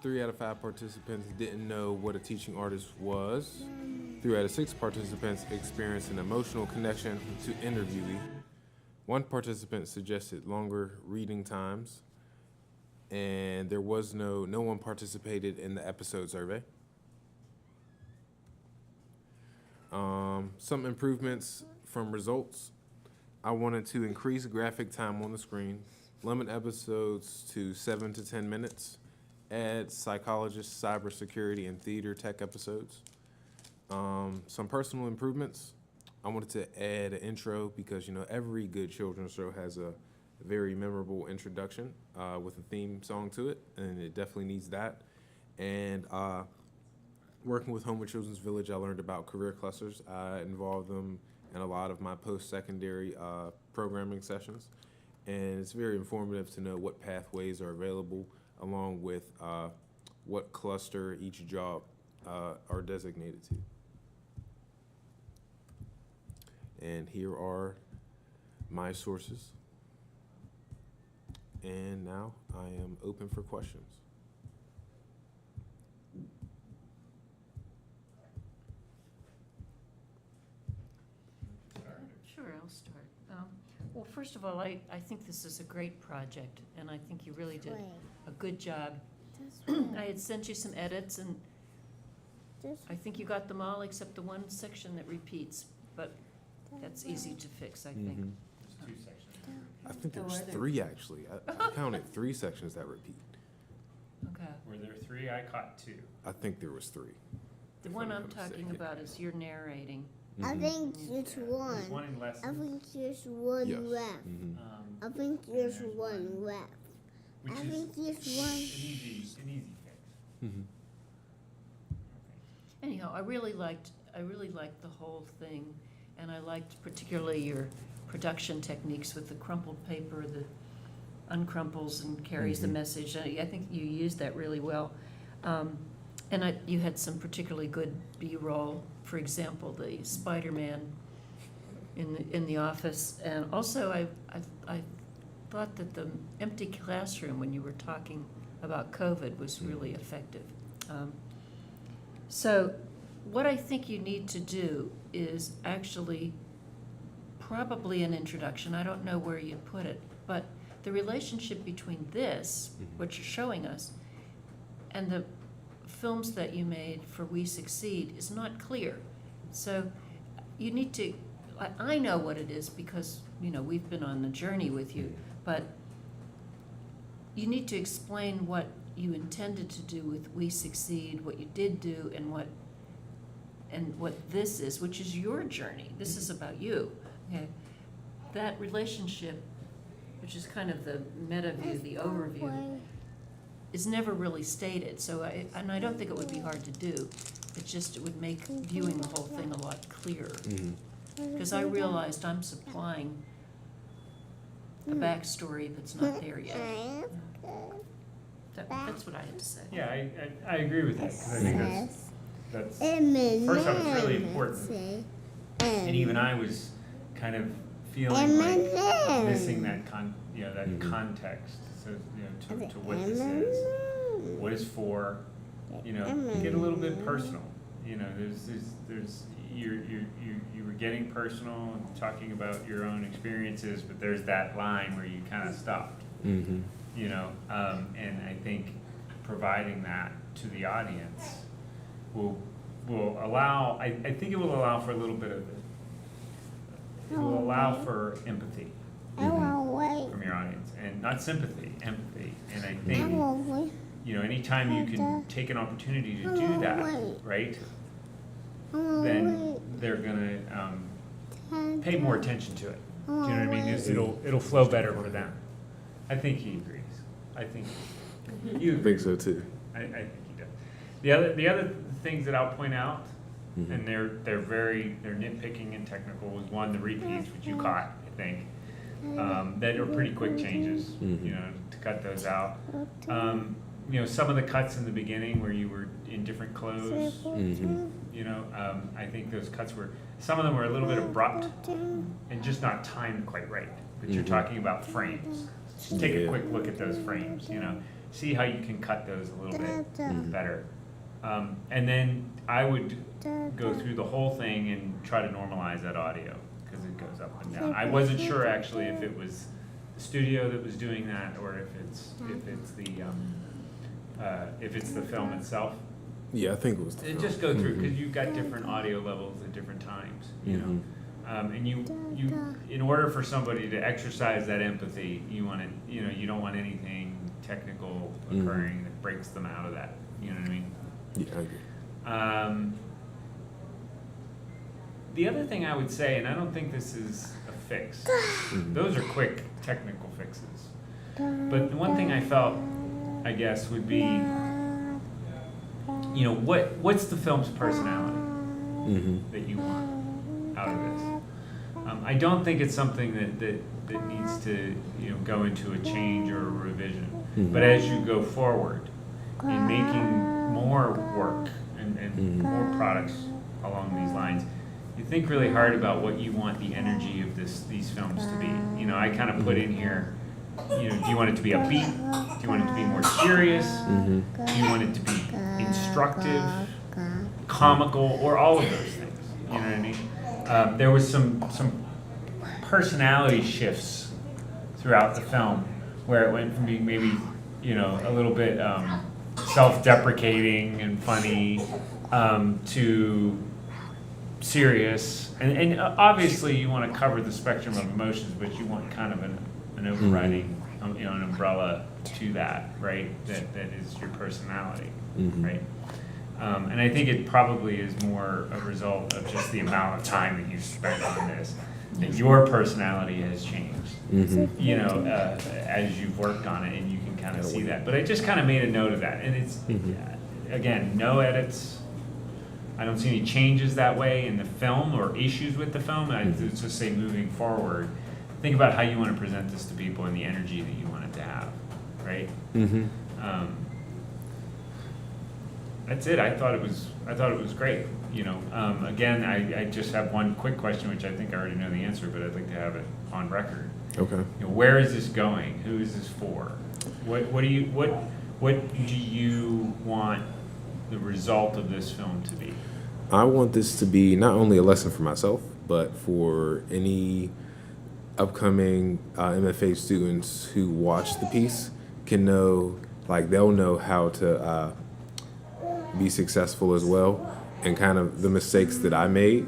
A: Three out of 5 participants didn't know what a teaching artist was. 3 out of 6 participants experienced an emotional connection to interviewee. 1 participant suggested longer reading times, and there was no one participated in the episode survey. Some improvements from results. I wanted to increase graphic time on the screen, limit episodes to 7 to 10 minutes, add psychologist, cybersecurity, and theater tech episodes. Some personal improvements. I wanted to add an intro because, every good children's show has a very memorable introduction with a theme song to it, and it definitely needs that. And working with Homewood Children's Village, I learned about career clusters. I involved them in a lot of my post-secondary programming sessions, and it's very informative to know what pathways are available along with what cluster each job are designated to. And here are my sources. And now I am open for questions.
K: Sure, I'll start. Well, first of all, I think this is a great project, and I think you really did a good job. I had sent you some edits, and I think you got them all except the one section that repeats, but that's easy to fix, I think.
L: There's 2 sections.
M: I think
K: Oh,
M: there's
K: are there?
M: 3 actually. I counted 3 sections that repeat.
K: Okay.
L: Were there 3? I caught 2.
M: I think there was 3.
K: The one I'm talking about is you're narrating.
N: I think there's
L: There's
N: one.
L: one in
N: I
L: lessons,
N: think there's one
M: Yes.
N: left. I
L: and
N: think there's
L: there's
N: one left.
L: which
N: I
L: is
N: think there's
L: an
N: one.
L: easy fix.
K: Anyhow, I really liked the whole thing, and I liked particularly your production techniques with the crumpled paper, the uncrumples and carries the message. I think you used that really well. And you had some particularly good B-roll, for example, the Spider-Man in the office. And also, I thought that the empty classroom, when you were talking about COVID, was really effective. So what I think you need to do is actually probably an introduction. I don't know where you put it, but the relationship between this, what you're showing us, and the films that you made for We Succeed is not clear. So you need to, I know what it is because, we've been on the journey with you, but you need to explain what you intended to do with We Succeed, what you did do, and what this is, which is your journey. This is about you. Okay, that relationship, which is kind of the meta view, the overview, is never really stated. So I don't think it would be hard to do. It would make viewing the whole thing a lot clearer. Because I realized I'm supplying a backstory that's not there yet. That's what I had to say.
L: Yeah, I agree with that, because I think that's first off, it's really important. And even I was kind of feeling like missing that context. So, to what this is, what it's for, get a little bit personal. There's you were getting personal and talking about your own experiences, but there's that line where you kind of stopped. And I think providing that to the audience will allow, I think it will allow for a little bit of it will allow for empathy from your audience, and not sympathy, empathy. And I think, anytime you can take an opportunity to do that, right, then they're gonna pay more attention to it. Do you know what I mean? It'll flow better for them. I think he agrees. I think you agree.
M: I think so too.
L: I think he does. The other things that I'll point out, and they're nitpicking and technical, was one, the repeats, which you caught, I think, that are pretty quick changes, to cut those out. Some of the cuts in the beginning where you were in different clothes, I think those cuts some of them were a little bit abrupt and just not timed quite right. But you're talking about frames. Just take a quick look at those frames, see how you can cut those a little bit better. And then I would go through the whole thing and try to normalize that audio, because it goes up and down. I wasn't sure actually if it was the studio that was doing that, or if it's the film itself.
M: Yeah, I think it was the film.
L: Just go through, because you've got different audio levels at different times, and you in order for somebody to exercise that empathy, you want it, you don't want anything technical occurring that breaks them out of that. You know what I mean?
M: Yeah, I agree.
L: The other thing I would say, and I don't think this is a fix, those are quick technical fixes. But the one thing I felt, I guess, would be, what's the film's personality that you want out of this? I don't think it's something that needs to go into a change or a revision. But as you go forward in making more work and more products along these lines, you think really hard about what you want the energy of these films to be. I kind of put in here, do you want it to be upbeat? Do you want it to be more serious? Do you want it to be instructive, comical, or all of those things? You know what I mean? There was some personality shifts throughout the film, where it went from being maybe, you know, a little bit self-deprecating and funny to serious. And obviously you want to cover the spectrum of emotions, but you want kind of an overriding, you know, an umbrella to that, right? That is your personality, right? And I think it probably is more a result of just the amount of time that you've spent on this, that your personality has changed, you know, as you've worked on it, and you can kind of see that. But I just kind of made a note of that, and it's, again, no edits. I don't see any changes that way in the film or issues with the film. I just say moving forward, think about how you want to present this to people and the energy that you want it to have, right? That's it. I thought it was great. You know, again, I just have one quick question, which I think I already know the answer, but I'd like to have it on record.
M: Okay.
L: You know, where is this going? Who is this for? What do you want the result of this film to be?
M: I want this to be not only a lesson for myself, but for any upcoming MFA students who watch the piece can know, like, they'll know how to be successful as well, and kind of the mistakes that I made,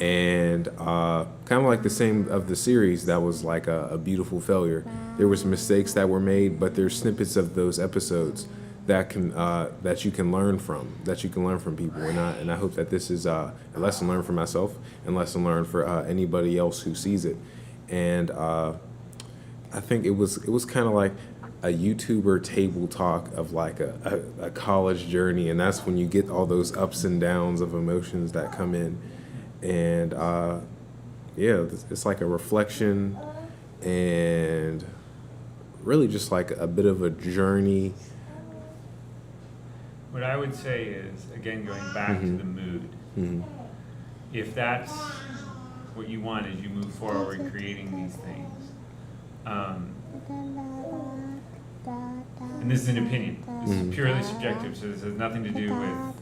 M: and kind of like the same of the series that was like a beautiful failure. There was mistakes that were made, but there's snippets of those episodes that can that you can learn from, people, and I hope that this is a lesson learned for myself and lesson learned for anybody else who sees it. And I think it was kind of like a YouTuber table talk of like a college journey, and that's when you get all those ups and downs of emotions that come in, and yeah, it's like a reflection and really just like a bit of a journey.
L: What I would say is, again, going back to the mood, if that's what you want as you move forward creating these things, and this is an opinion, this is purely subjective, so this has nothing to do with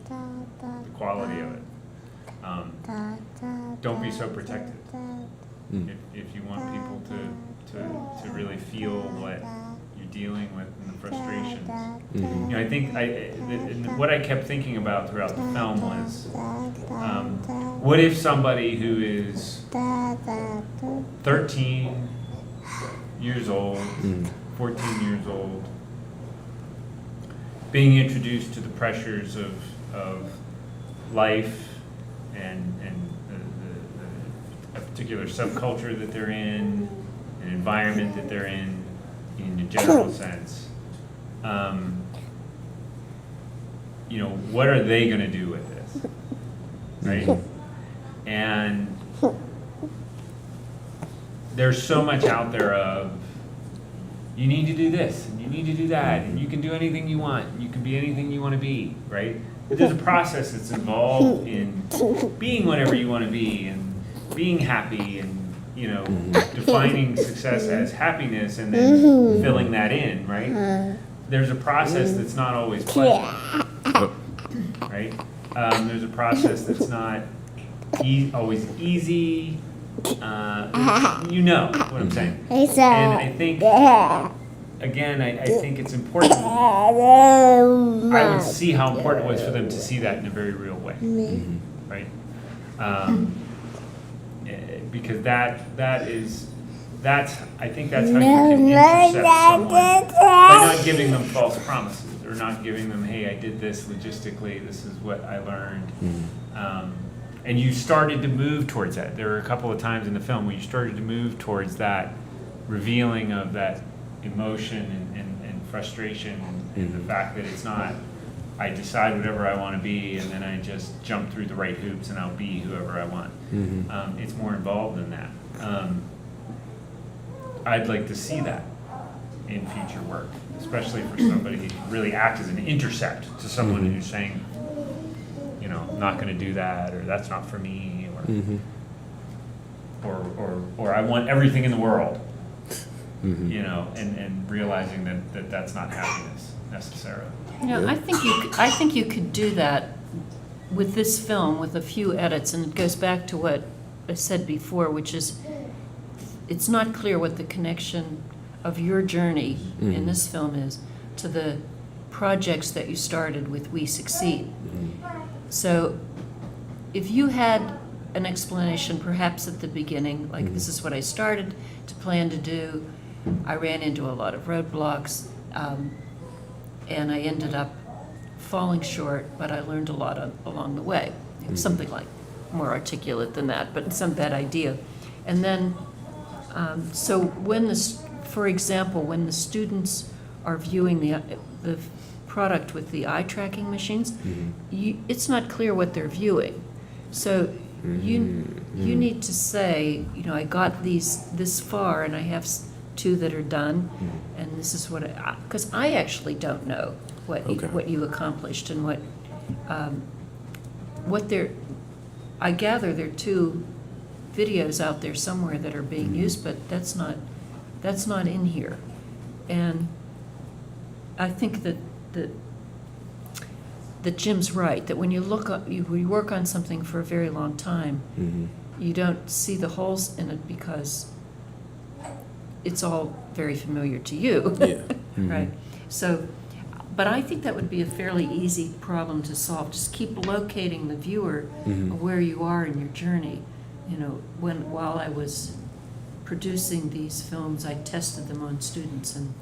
L: the quality of it. Don't be so protected. If you want people to really feel what you're dealing with and the frustrations. You know, I think what I kept thinking about throughout the film was, what if somebody who is 13 years old, 14 years old, being introduced to the pressures of life and a particular subculture that they're in, an environment that they're in a general sense, you know, what are they going to do with this, right? And there's so much out there of, you need to do this, and you need to do that, and you can do anything you want, and you can be anything you want to be, right? But there's a process that's involved in being whatever you want to be, and being happy, and, you know, defining success as happiness, and then filling that in, right? There's a process that's not always pleasant, right? There's a process that's not always easy. You know what I'm saying. And I think, again, I think it's important. I would see how important it was for them to see that in a very real way, right? Because I think that's how you can intercept someone by not giving them false promises, or not giving them, hey, I did this logistically, this is what I learned. And you started to move towards that. There were a couple of times in the film where you started to move towards that revealing of that emotion and frustration, and the fact that it's not, I decide whatever I want to be, and then I just jump through the right hoops and I'll be whoever I want. It's more involved than that. I'd like to see that in future work, especially for somebody who can really act as an intercept to someone who's saying, you know, I'm not going to do that, or that's not for me, or I want everything in the world, you know, and realizing that that's not happiness necessarily.
K: You know, I think you could do that with this film with a few edits, and it goes back to what I said before, which is it's not clear what the connection of your journey in this film is to the projects that you started with We Succeed. So if you had an explanation perhaps at the beginning, like this is what I started to plan to do, I ran into a lot of roadblocks, and I ended up falling short, but I learned a lot along the way. Something like more articulate than that, but that idea. And then, so when for example, when the students are viewing the product with the eye tracking machines, it's not clear what they're viewing. So you need to say, you know, I got this far and I have 2 that are done, and this is what because I actually don't know what you accomplished and what I gather there are 2 videos out there somewhere that are being used, but that's not in here. And I think that Jim's right, that when you you work on something for a very long time, you don't see the holes in it because it's all very familiar to you. Right? So, but I think that would be a fairly easy problem to solve. Just keep locating the viewer where you are in your journey. You know, while I was producing these films, I tested them on students, and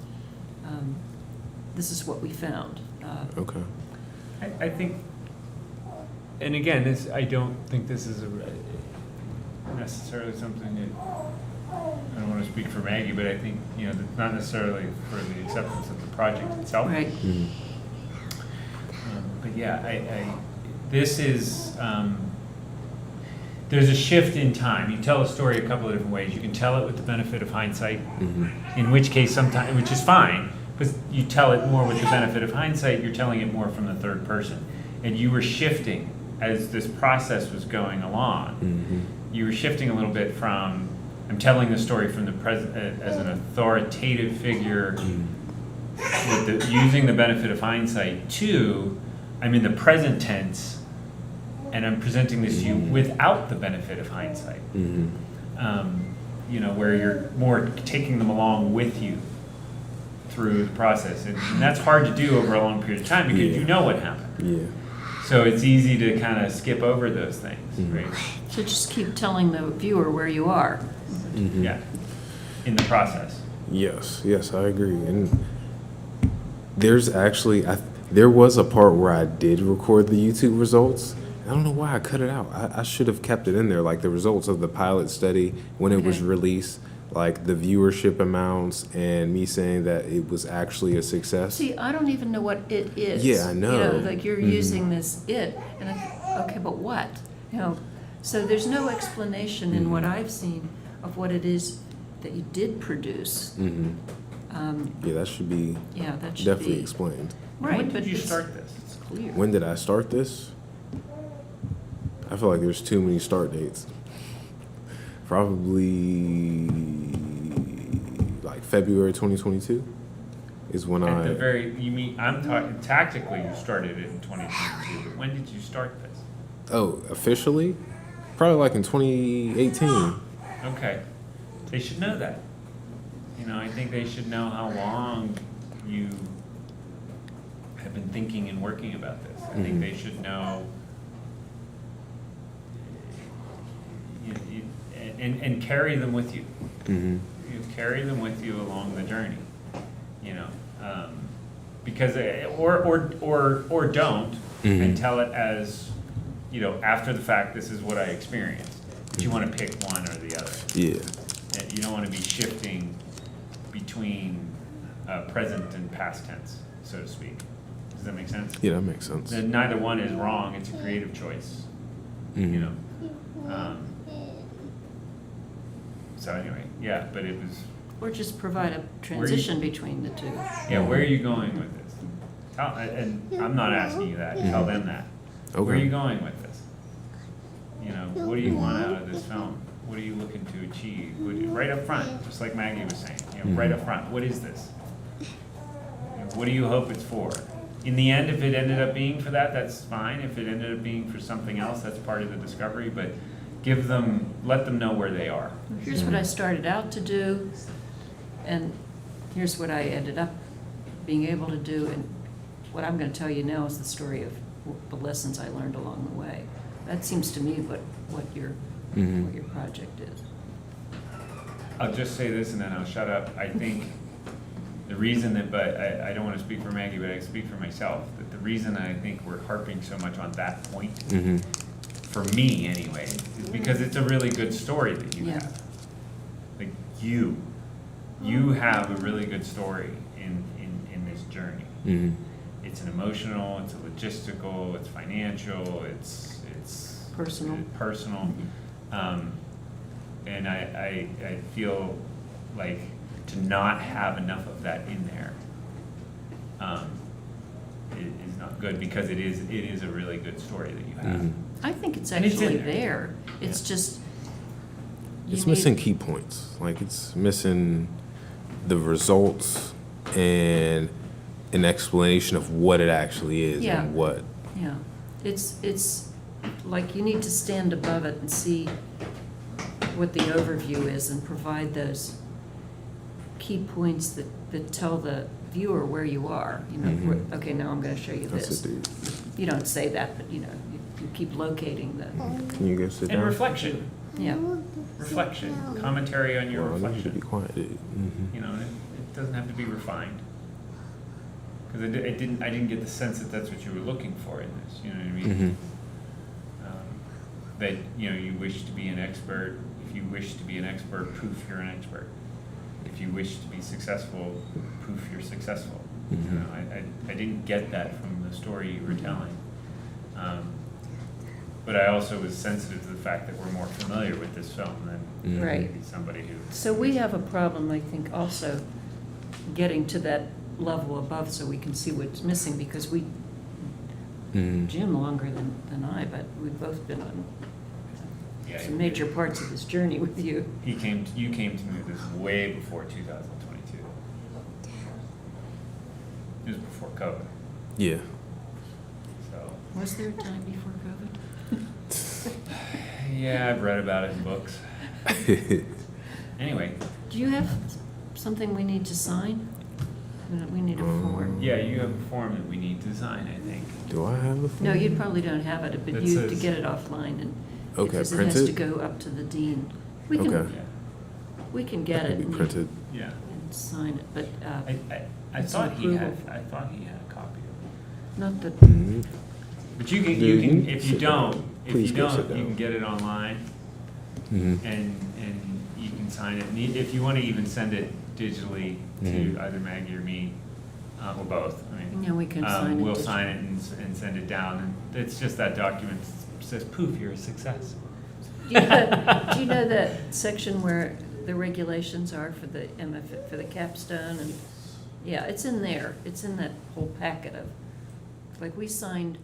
K: this is what we found.
M: Okay.
L: I think, and again, I don't think this is necessarily something that, I don't want to speak for Maggie, but I think, you know, it's not necessarily for the acceptance of the project itself.
K: Right.
L: But yeah, this is, there's a shift in time. You tell a story a couple of different ways. You can tell it with the benefit of hindsight, in which case sometimes, which is fine, but you tell it more with the benefit of hindsight, you're telling it more from the third person. And you were shifting as this process was going along. You were shifting a little bit from, I'm telling the story from the present as an authoritative figure, with using the benefit of hindsight, to I'm in the present tense and I'm presenting this to you without the benefit of hindsight. You know, where you're more taking them along with you through the process. And that's hard to do over a long period of time because you know what happened. So it's easy to kind of skip over those things, right?
K: So just keep telling the viewer where you are.
L: Yeah, in the process.
M: Yes, I agree. And there's actually, there was a part where I did record the YouTube results. I don't know why I cut it out. I should have kept it in there, like the results of the pilot study when it was released, like the viewership amounts, and me saying that it was actually a success.
K: See, I don't even know what it is.
M: Yeah, I know.
K: You know, like you're using this it, and I think, okay, but what? You know, so there's no explanation in what I've seen of what it is that you did produce.
M: Yeah, that should be definitely explained.
K: Right,
L: when
K: but
L: did you start this?
K: It's clear.
M: When did I start this? I feel like there's too many start dates. Probably like February 2022 is when
L: At the very, you mean, I'm talking, tactically you started it in 2022, but when did you start this?
M: Oh, officially? Probably like in 2018.
L: Okay, they should know that. You know, I think they should know how long you have been thinking and working about this. I think they should know, and carry them with you. You carry them with you along the journey. You know, because or don't and tell it as, you know, after the fact. This is what I experienced. But you want to pick one or the other.
M: Yeah.
L: And you don't want to be shifting between present and past tense, so to speak. Does that make sense?
M: Yeah, that makes sense.
L: Then neither one is wrong. It's a creative choice. You know. So anyway, yeah, but it was.
K: Or just provide a transition between the two.
L: Yeah, where are you going with this? And I'm not asking you that. Tell them that.
M: Okay.
L: Where are you going with this? You know, what do you want out of this film? What are you looking to achieve? Right up front, just like Maggie was saying. You know, right up front. What is this? You know, what do you hope it's for? In the end, if it ended up being for that, that's fine. If it ended up being for something else, that's part of the discovery. But let them know where they are.
K: Here's what I started out to do, and here's what I ended up being able to do, and what I'm gonna tell you now is the story of the lessons I learned along the way. That seems to me what your project is.
L: I'll just say this and then I'll shut up. I think the reason that, but I don't want to speak for Maggie, but I speak for myself, that the reason I think we're harping so much on that point, for me anyway, is because it's a really good story that you have. Like you have a really good story in this journey. It's an emotional, it's a logistical, it's financial, it's personal. And I feel like to not have enough of that in there is not good, because it is a really good story that you have.
K: I think it's
L: And it's in
K: actually
L: there.
K: there. It's just.
M: It's missing key points. Like, it's missing the results and an explanation of what it actually is and what.
K: Yeah, it's like you need to stand above it and see what the overview is and provide those key points that tell the viewer where you are. You know, okay, now I'm gonna show you this. You don't say that, but you know, you keep locating the.
M: Can you go sit down?
L: And reflection.
K: Yeah.
L: Reflection, commentary on your
M: Well, I need
L: reflection.
M: to be quiet.
L: You know, it doesn't have to be refined. Because I didn't get the sense that that's what you were looking for in this. You know what I mean? That you know, you wish to be an expert. If you wish to be an expert, proof you're an expert. If you wish to be successful, proof you're successful. You know, I didn't get that from the story you were telling. But I also was sensitive to the fact that we're more familiar with this film than maybe somebody who.
K: So we have a problem, I think, also getting to that level above so we can see what's missing, because Jim longer than I, but we've both been on some major parts of this journey with you.
L: You came to me with this way before 2022. It was before COVID.
M: Yeah.
L: So.
K: Was there a time before COVID?
L: Yeah, I've read about it in books. Anyway.
K: Do you have something we need to sign? We need a form.
L: Yeah, you have a form that we need to sign, I think.
M: Do I have the form?
K: No, you probably don't have it, but
L: It
K: you have to
L: says-
K: get it offline, and
M: Okay,
K: because it
M: print
K: has
M: it?
K: to go up to the dean. We can,
M: Okay.
K: we can get
M: That
K: it
M: can be
K: and
M: printed.
L: Yeah.
K: and sign it, but
L: I
K: it's
L: thought
K: an
L: he had.
K: approval.
L: I thought he had a copy of it.
K: Not that.
L: But you can.
M: Yeah,
L: You
M: you
L: can.
M: can
L: If you
M: sit down.
L: don't. If
M: Please
L: you
M: go
L: don't,
M: sit
L: you
M: down.
L: can get it online,
M: Mhm.
L: and you can sign it. And if you want to even send it digitally to either Maggie or me, or both. I mean,
K: Yeah, we can sign it
L: We'll
K: digitally.
L: sign it and send it down. And it's just that document says, "Poof, you're a success."
K: Do you know that section where the regulations are for the for the capstone? And yeah, it's in there. It's in that whole packet of, like, we signed